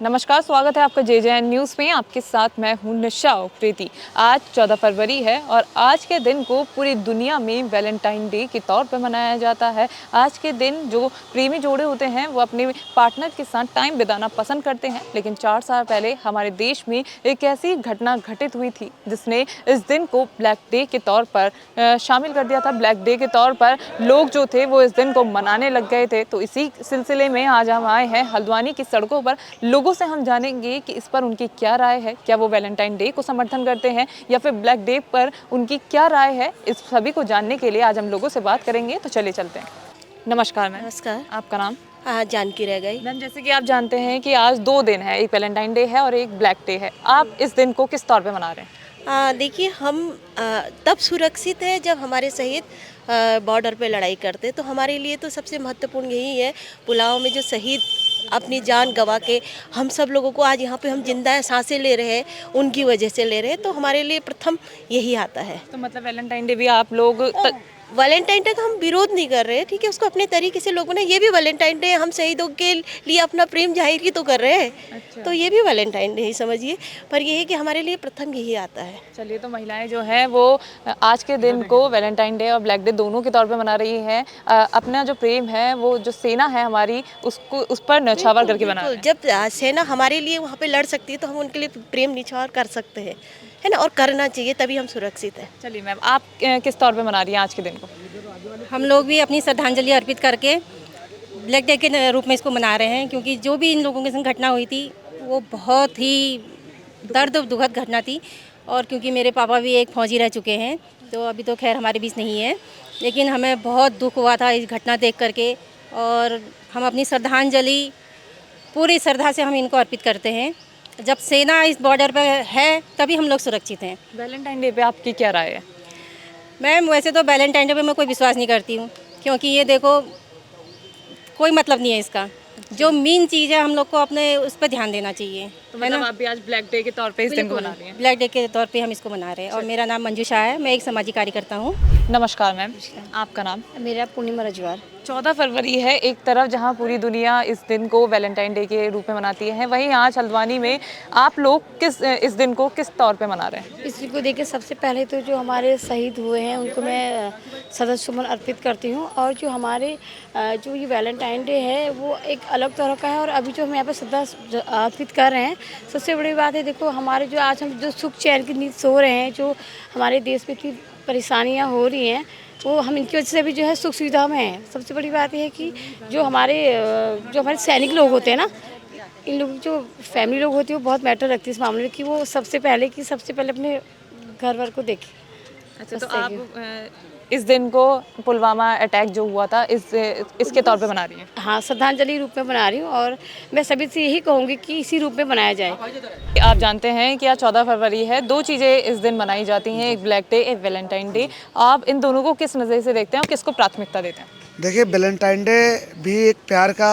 नमस्कार, स्वागत है आपका JJN न्यूज़ में। आपके साथ मैं हूं निशा उप्रेती। आज 14 फरवरी है और आज के दिन को पूरी दुनिया में वैलेंटाइन डे के तौर पर मनाया जाता है। आज के दिन जो प्रेमी जोड़े होते हैं वो अपने पार्टनर के साथ टाइम बिताना पसंद करते हैं, लेकिन 4 साल पहले हमारे देश में एक ऐसी घटना घटित हुई थी जिसने इस दिन को ब्लैक डे के तौर पर शामिल कर दिया था। ब्लैक डे के तौर पर लोग जो थे वो इस दिन को मनाने लग गए थे। तो इसी सिलसिले में आज हम आए हैं हल्द्वानी की सड़कों पर। लोगों से हम जानेंगे कि इस पर उनकी क्या राय है, क्या वो वैलेंटाइन डे को समर्थन करते हैं या फिर ब्लैक डे पर उनकी क्या राय है। इस सभी को जानने के लिए आज हम लोगों से बात करेंगे, तो चलिए चलते हैं। नमस्कार मैम। नमस्कार। आपका नाम? जानकी रह गई। मैम, जैसे कि आप जानते हैं कि आज 2 दिन है, एक वैलेंटाइन डे है और एक ब्लैक डे है। आप इस दिन को किस तौर पे मना रहे हैं? देखिए, हम तब सुरक्षित है जब हमारे शहीद बॉर्डर पे लड़ाई करते, तो हमारे लिए तो सबसे महत्वपूर्ण यही है। पुलाव में जो शहीद अपनी जान गंवा के हम सब लोगों को आज यहाँ पे हम जिंदा सांसें ले रहे हैं, उनकी वजह से ले रहे हैं, तो हमारे लिए प्रथम यही आता है। तो मतलब वैलेंटाइन डे भी आप लोग वैलेंटाइन डे का हम विरोध नहीं कर रहे हैं, ठीक है, उसको अपने तरीके से लोगों ने, ये भी वैलेंटाइन डे, हम शहीदों के लिए अपना प्रेम जाहिर ही तो कर रहे हैं। अच्छा। तो ये भी वैलेंटाइन डे ही समझिए, पर ये है कि हमारे लिए प्रथम यही आता है। चलिए, तो महिलाएं जो हैं वो आज के दिन को वैलेंटाइन डे और ब्लैक डे दोनों के तौर पे मना रही हैं। अपना जो प्रेम है वो जो सेना है हमारी उसको उस पर न्यौछावर करके मना रहे हैं। जब सेना हमारे लिए वहाँ पे लड़ सकती है तो हम उनके लिए प्रेम निछावर कर सकते हैं, है ना, और करना चाहिए, तभी हम सुरक्षित हैं। चलिए मैम, आप किस तौर पे मना रही हैं आज के दिन को? हम लोग भी अपनी श्रद्धांजलि अर्पित करके ब्लैक डे के रूप में इसको मना रहे हैं, क्योंकि जो भी इन लोगों के संग घटना हुई थी वो बहुत ही दर्द दुखद घटना थी। और क्योंकि मेरे पापा भी एक फौजी रह चुके हैं, तो अभी तो खैर हमारे बीच नहीं है, लेकिन हमें बहुत दुख हुआ था इस घटना देख करके। और हम अपनी श्रद्धांजलि पूरी श्रद्धा से हम इनको अर्पित करते हैं। जब सेना इस बॉर्डर पर है तभी हम लोग सुरक्षित हैं। वैलेंटाइन डे पे आपकी क्या राय है? मैम, वैसे तो वैलेंटाइन डे पे मैं कोई विश्वास नहीं करती हूँ, क्योंकि ये देखो कोई मतलब नहीं है इसका। जो मेन चीज़ है हम लोग को अपने उस पर ध्यान देना चाहिए, तो है मतलब ना। आप भी आज ब्लैक डे के तौर पे इस दिन को मना रही हैं? ब्लैक डे के तौर पे हम इसको मना रहे हैं। और मेरा नाम मंजू शाह है, मैं एक सामाजिक कार्यकर्ता हूँ। नमस्कार मैम, आपका नाम? मेरा पूर्णिमा रजवार। 14 फरवरी है, एक तरफ जहां पूरी दुनिया इस दिन को वैलेंटाइन डे के रूप में मनाती है, वहीं आज हल्द्वानी में आप लोग इस दिन को किस तौर पे मना रहे हैं? इस को देखिए, सबसे पहले तो जो हमारे शहीद हुए हैं उनको मैं श्रद्धासुमन अर्पित करती हूँ। और जो हमारे जो ये वैलेंटाइन डे है वो एक अलग तरह का है, और अभी जो हम यहाँ पे श्रद्धा अर्पित कर रहे हैं, सबसे बड़ी बात है, देखो हमारे जो आज हम जो सुख चैन की नींद सो रहे हैं, जो हमारे देश में इतनी परेशानियाँ हो रही हैं, वो हम इनकी वजह से भी जो है सुख सुविधा में हैं। सबसे बड़ी बात यह है कि जो हमारे सैनिक लोग होते हैं ना, इन लोगों की जो फैमिली लोग होती है वो बहुत मैटर रखती है इस मामले में, कि वो सबसे पहले अपने घर वार को देखें। अच्छा, तो आप इस दिन को पुलवामा अटैक जो हुआ था इसके तौर पे मना रही हैं? हाँ, श्रद्धांजलि रूप में मना रही हूँ, और मैं सभी से यही कहूँगी कि इसी रूप में मनाया जाए। आप जानते हैं कि आज 14 फरवरी है, 2 चीज़ें इस दिन मनाई जाती हैं, एक ब्लैक डे, एक वैलेंटाइन डे। आप इन दोनों को किस नज़र से देखते हैं और किसको प्राथमिकता देते हैं? देखिए, वैलेंटाइन डे भी एक प्यार का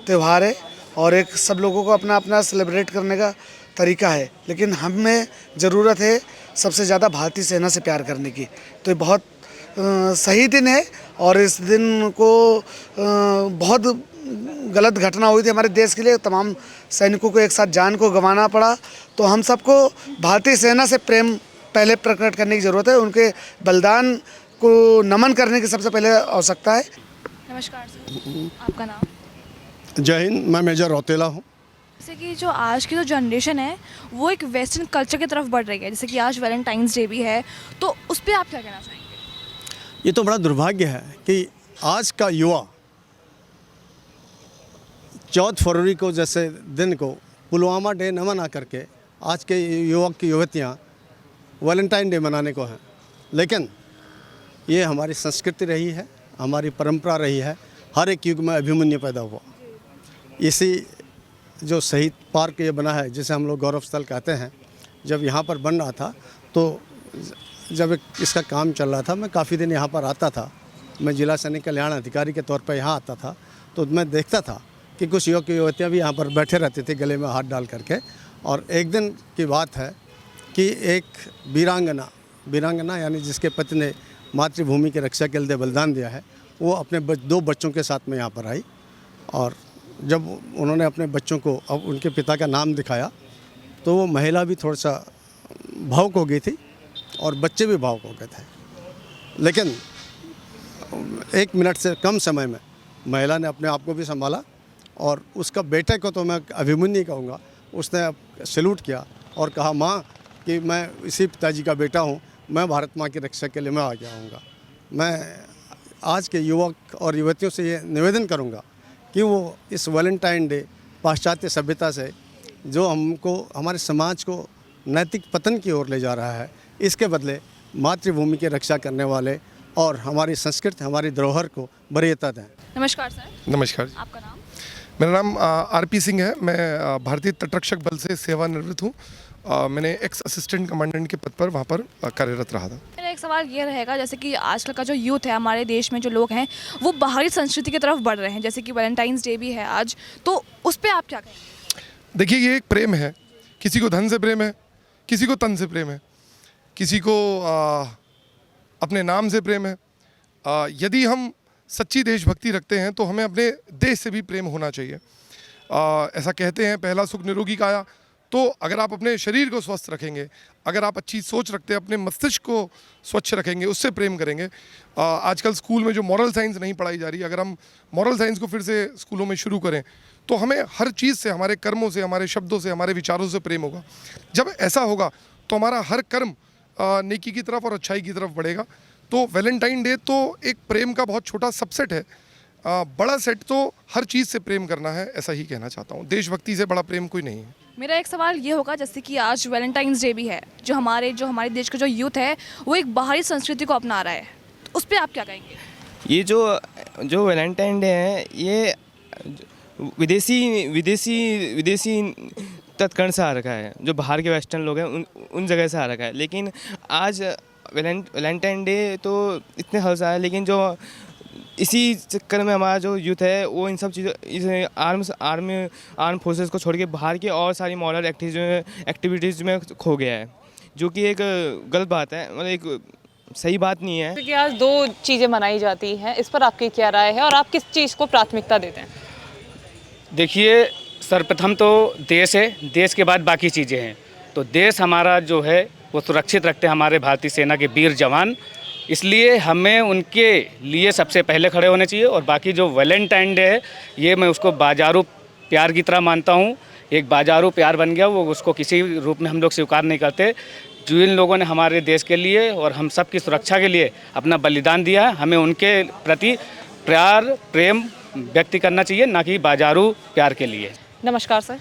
त्यौहार है और एक सब लोगों को अपना अपना सेलिब्रेट करने का तरीका है, लेकिन हमें ज़रूरत है सबसे ज़्यादा भारतीय सेना से प्यार करने की। तो ये बहुत सही दिन है, और इस दिन को बहुत गलत घटना हुई थी हमारे देश के लिए, तमाम सैनिकों को एक साथ जान को गंवाना पड़ा। तो हम सबको भारतीय सेना से प्रेम पहले प्रकट करने की ज़रूरत है, उनके बलिदान को नमन करने की सबसे पहले आवश्यकता है। नमस्कार सर, आपका नाम? जय हिंद, मैं मेजर रौतेला हूँ। जैसे कि जो आज की जो जनरेशन है वो एक वेस्टर्न कल्चर की तरफ बढ़ रही है, जैसे कि आज वैलेंटाइंस डे भी है, तो उस पर आप क्या कहना चाहेंगे? ये तो बड़ा दुर्भाग्य है कि आज का युवा 14 फरवरी को जैसे दिन को पुलवामा डे न मना करके आज के युवक की युवतियाँ वैलेंटाइन डे मनाने को हैं। लेकिन ये हमारी संस्कृति रही है, हमारी परंपरा रही है। हर एक युग में अभिमन्यु पैदा हुआ। इसी जो शहीद पार्क ये बना है, जिसे हम लोग गौरव स्थल कहते हैं, जब यहाँ पर बन रहा था, तो जब इसका काम चल रहा था, मैं काफ़ी दिन यहाँ पर आता था। मैं जिला सैनिक कल्याण अधिकारी के तौर पर यहाँ आता था, तो मैं देखता था कि कुछ युवक युवतियाँ भी यहाँ पर बैठे रहते थे गले में हाथ डाल करके। और एक दिन की बात है कि एक वीरांगना यानी जिसके पति ने मातृभूमि की रक्षा के लिए बलिदान दिया है, वो अपने 2 बच्चों के साथ में यहाँ पर आई और जब उन्होंने अपने बच्चों को अब उनके पिता का नाम दिखाया तो वो महिला भी थोड़ा सा भावुक हो गई थी और बच्चे भी भावुक हो गए थे। लेकिन 1 मिनट से कम समय में महिला ने अपने आप को भी संभाला और उसका बेटे को तो मैं अभिमन्यु कहूँगा, उसने सैल्यूट किया और कहा माँ कि मैं इसी पिताजी का बेटा हूँ, मैं भारत माँ की रक्षा के लिए मैं आगे आऊँगा। मैं आज के युवक और युवतियों से ये निवेदन करूँगा कि वो इस वैलेंटाइन डे पाश्चात्य सभ्यता से जो हमको हमारे समाज को नैतिक पतन की ओर ले जा रहा है, इसके बदले मातृभूमि की रक्षा करने वाले और हमारी संस्कृति हमारी धरोहर को वरीयता दें। नमस्कार सर, नमस्कार जी। आपका नाम? मेरा नाम आरपी सिंह है। मैं भारतीय तटरक्षक बल से सेवानिवृत्त हूँ। मैंने एक्स असिस्टेंट कमांडेंट के पद पर वहाँ पर कार्यरत रहा था। मेरा एक सवाल ये रहेगा, जैसे कि आजकल का जो यूथ है हमारे देश में, जो लोग हैं वो बाहरी संस्कृति की तरफ बढ़ रहे हैं, जैसे कि वैलेंटाइंस डे भी है आज, तो उस पर आप क्या कहेंगे? देखिए, ये एक प्रेम है। किसी को धन से प्रेम है, किसी को तन से प्रेम है, किसी को अपने नाम से प्रेम है। यदि हम सच्ची देशभक्ति रखते हैं तो हमें अपने देश से भी प्रेम होना चाहिए। ऐसा कहते हैं, पहला सुख निरोगी काया। तो अगर आप अपने शरीर को स्वस्थ रखेंगे, अगर आप अच्छी सोच रखते हैं, अपने मस्तिष्क को स्वच्छ रखेंगे, उससे प्रेम करेंगे। आजकल स्कूल में जो मॉरल साइंस नहीं पढ़ाई जा रही, अगर हम मॉरल साइंस को फिर से स्कूलों में शुरू करें तो हमें हर चीज़ से, हमारे कर्मों से, हमारे शब्दों से, हमारे विचारों से प्रेम होगा। जब ऐसा होगा तो हमारा हर कर्म नेकी की तरफ और अच्छाई की तरफ बढ़ेगा। तो वैलेंटाइन डे तो एक प्रेम का बहुत छोटा सबसेट है। बड़ा सेट तो हर चीज़ से प्रेम करना है, ऐसा ही कहना चाहता हूँ। देशभक्ति से बड़ा प्रेम कोई नहीं है। मेरा एक सवाल ये होगा, जैसे कि आज वैलेंटाइंस डे भी है, जो हमारे देश का जो यूथ है वो एक बाहरी संस्कृति को अपना रहा है, तो उस पर आप क्या कहेंगे? ये जो वैलेंटाइन डे है, ये विदेशी तत्कर्ण से आ रखा है। जो बाहर के वेस्टर्न लोग हैं उन जगह से आ रखा है। लेकिन आज वैलेंटाइन डे तो इतने हल्का है, लेकिन जो इसी चक्कर में हमारा जो यूथ है वो इन सब चीज़ों, इस आर्म फोर्सेस को छोड़ के बाहर की और सारी मॉरल एक्टिविटीज़ में खो गया है, जो कि एक गलत बात है, मतलब एक सही बात नहीं है। क्योंकि आज 2 चीज़ें मनाई जाती हैं, इस पर आपकी क्या राय है और आप किस चीज़ को प्राथमिकता देते हैं? देखिए, सर्वप्रथम तो देश है, देश के बाद बाकी चीज़ें हैं। तो देश हमारा जो है वो सुरक्षित रखते हैं हमारे भारतीय सेना के वीर जवान, इसलिए हमें उनके लिए सबसे पहले खड़े होने चाहिए। और बाकी जो वैलेंटाइन डे है, ये मैं उसको बाजारू प्यार की तरह मानता हूँ। एक बाजारू प्यार बन गया, वो उसको किसी रूप में हम लोग स्वीकार नहीं करते। जो इन लोगों ने हमारे देश के लिए और हम सब की सुरक्षा के लिए अपना बलिदान दिया है, हमें उनके प्रति प्रेम व्यक्त करना चाहिए, ना कि बाजारू प्यार के लिए। नमस्कार सर।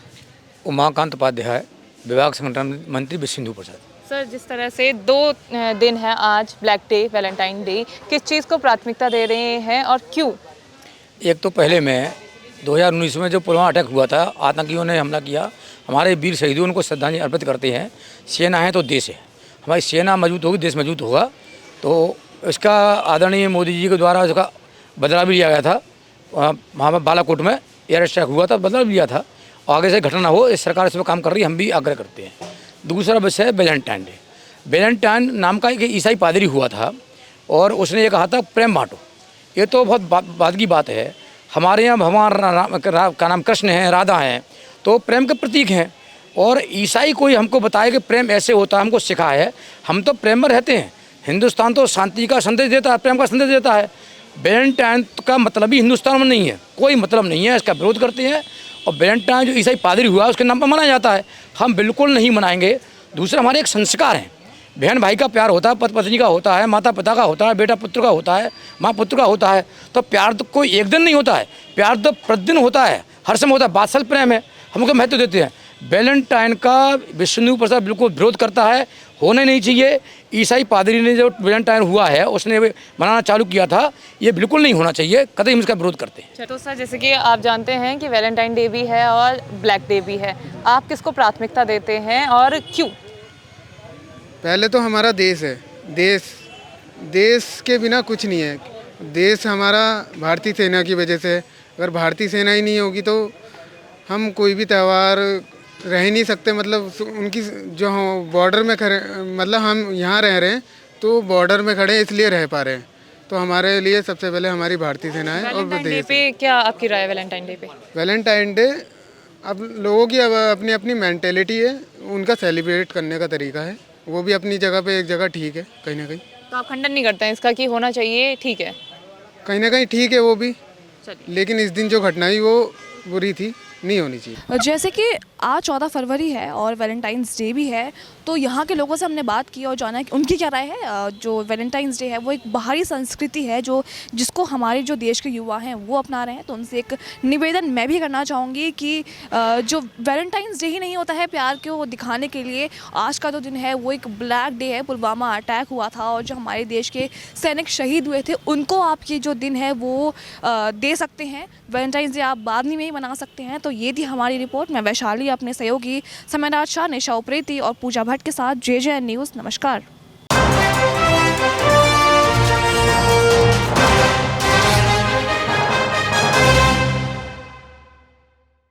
उमाकांत उपाध्याय, विभाग संगठन मंत्री विष्णु प्रसाद। सर, जिस तरह से 2 दिन है आज, ब्लैक डे, वैलेंटाइन डे, किस चीज़ को प्राथमिकता दे रहे हैं और क्यों? एक तो पहले में 2019 में जो पुलवामा अटैक हुआ था, आतंकियों ने हमला किया, हमारे वीर शहीदों उनको श्रद्धांजलि अर्पित करते हैं। सेना है तो देश है, हमारी सेना मजबूत होगी, देश मजबूत होगा। तो इसका आदरणीय मोदी जी के द्वारा इसका बदला भी लिया गया था। वहाँ पर बालाकोट में एयर स्ट्राइक हुआ था, बदला भी लिया था। आगे से घटना हो, इस सरकार इस पर काम कर रही है, हम भी आग्रह करते हैं। दूसरा विषय है वैलेंटाइन डे। वैलेंटाइन नाम का एक ईसाई पादरी हुआ था और उसने ये कहा था प्रेम बांटो। ये तो बहुत बात की बात है। हमारे यहाँ भगवान का नाम कृष्ण है, राधा है, तो प्रेम के प्रतीक हैं। और ईसाई कोई हमको बताए कि प्रेम ऐसे होता है, हमको सिखाया है, हम तो प्रेम में रहते हैं। हिंदुस्तान तो शांति का संदेश देता है, प्रेम का संदेश देता है। वैलेंटाइन का मतलब ही हिंदुस्तान में नहीं है, कोई मतलब नहीं है, इसका विरोध करते हैं। और वैलेंटाइन जो ईसाई पादरी हुआ उसके नाम पर मनाया जाता है, हम बिल्कुल नहीं मनाएंगे। दूसरा, हमारे एक संस्कार हैं, बहन भाई का प्यार होता है, पति पत्नी का होता है, माता पिता का होता है, बेटा पुत्र का होता है, माँ पुत्र का होता है। तो प्यार तो कोई एक दिन नहीं होता है, प्यार तो प्रतिदिन होता है, हर समय होता है। बात्सल प्रेम है, हम उसको महत्व देते हैं। वैलेंटाइन का विष्णु प्रसाद बिल्कुल विरोध करता है, होने नहीं चाहिए। ईसाई पादरी ने जो वैलेंटाइन हुआ है उसने मनाना चालू किया था, ये बिल्कुल नहीं होना चाहिए, कतई हम इसका विरोध करते हैं। तो सर, जैसे कि आप जानते हैं कि वैलेंटाइन डे भी है और ब्लैक डे भी है, आप किसको प्राथमिकता देते हैं और क्यों? पहले तो हमारा देश है, देश के बिना कुछ नहीं है। देश हमारा भारतीय सेना की वजह से, अगर भारतीय सेना ही नहीं होगी तो हम कोई भी त्यौहार रह ही नहीं सकते। मतलब उनकी जो बॉर्डर में खड़े, मतलब हम यहाँ रह रहे हैं तो बॉर्डर में खड़े हैं इसलिए रह पा रहे हैं, तो हमारे लिए सबसे पहले हमारी भारतीय सेना है और वैलेंटाइन डे देश है। पे क्या आपकी राय है वैलेंटाइन डे पे? वैलेंटाइन डे अब लोगों की अब अपनी अपनी मेंटेलिटी है, उनका सेलिब्रेट करने का तरीका है, वो भी अपनी जगह पे एक जगह ठीक है, कहीं ना कहीं तो आप खंडन नहीं करते हैं इसका कि होना चाहिए, ठीक है? कहीं ना कहीं ठीक है वो भी, चलिए। लेकिन इस दिन जो घटना हुई वो बुरी थी, नहीं होनी चाहिए। जैसे कि आज 14 फरवरी है और वैलेंटाइंस डे भी है, तो यहाँ के लोगों से हमने बात की और जाना कि उनकी क्या राय है। जो वैलेंटाइंस डे है वो एक बाहरी संस्कृति है जिसको हमारे जो देश के युवा हैं वो अपना रहे हैं। तो उनसे एक निवेदन मैं भी करना चाहूँगी कि जो वैलेंटाइंस डे ही नहीं होता है प्यार को दिखाने के लिए, आज का जो दिन है वो एक ब्लैक डे है। पुलवामा अटैक हुआ था और जो हमारे देश के सैनिक शहीद हुए थे उनको आप ये जो दिन है वो दे सकते हैं। वैलेंटाइंस डे आप बाद में ही मना सकते हैं। तो ये थी हमारी रिपोर्ट। मैं वैशाली अपने सहयोगी सम्राट शाह, निशा उप्रेती और पूजा भट्ट के साथ JJN न्यूज़। नमस्कार।